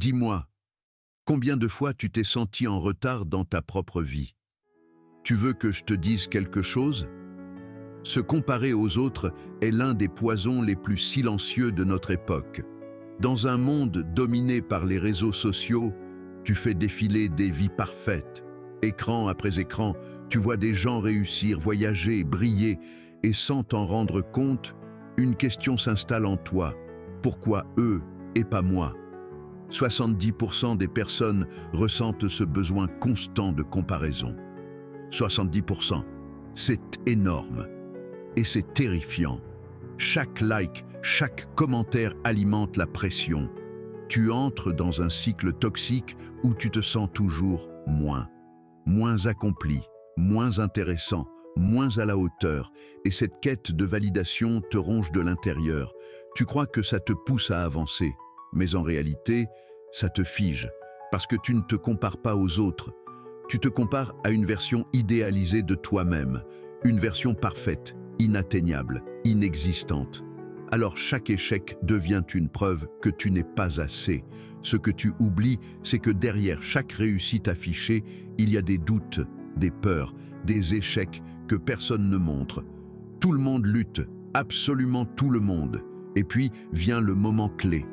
Dis-moi, combien de fois tu t'es senti en retard dans ta propre vie? Tu veux que je te dise quelque chose? Se comparer aux autres est l'un des poisons les plus silencieux de notre époque. Dans un monde dominé par les réseaux sociaux, tu fais défiler des vies parfaites. Écran après écran, tu vois des gens réussir, voyager, briller, et sans t'en rendre compte, une question s'installe en toi. Pourquoi eux et pas moi? 70% des personnes ressentent ce besoin constant de comparaison. 70%, c'est énorme. Et c'est terrifiant. Chaque like, chaque commentaire alimente la pression. Tu entres dans un cycle toxique où tu te sens toujours moins accompli, moins intéressant, moins à la hauteur, et cette quête de validation te ronge de l'intérieur. Tu crois que ça te pousse à avancer, mais en réalité, ça te fige, parce que tu ne te compares pas aux autres. Tu te compares à une version idéalisée de toi-même, une version parfaite, inatteignable, inexistante. Alors chaque échec devient une preuve que tu n'es pas assez. Ce que tu oublies, c'est que derrière chaque réussite affichée, il y a des doutes, des peurs, des échecs que personne ne montre. Tout le monde lutte, absolument tout le monde. Et puis vient le moment clé.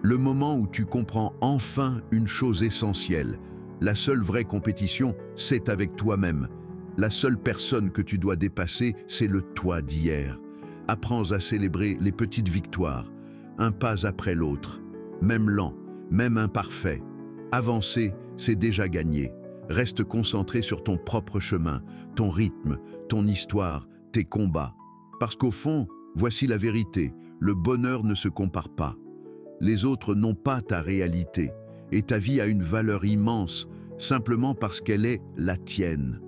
Le moment où tu comprends enfin une chose essentielle. La seule vraie compétition, c'est avec toi-même. La seule personne que tu dois dépasser, c'est le toi d'hier. Apprends à célébrer les petites victoires, un pas après l'autre, même lent, même imparfait. Avancer, c'est déjà gagné. Reste concentré sur ton propre chemin, ton rythme, ton histoire, tes combats. Parce qu'au fond, voici la vérité, le bonheur ne se compare pas. Les autres n'ont pas ta réalité, et ta vie a une valeur immense, simplement parce qu'elle est la tienne.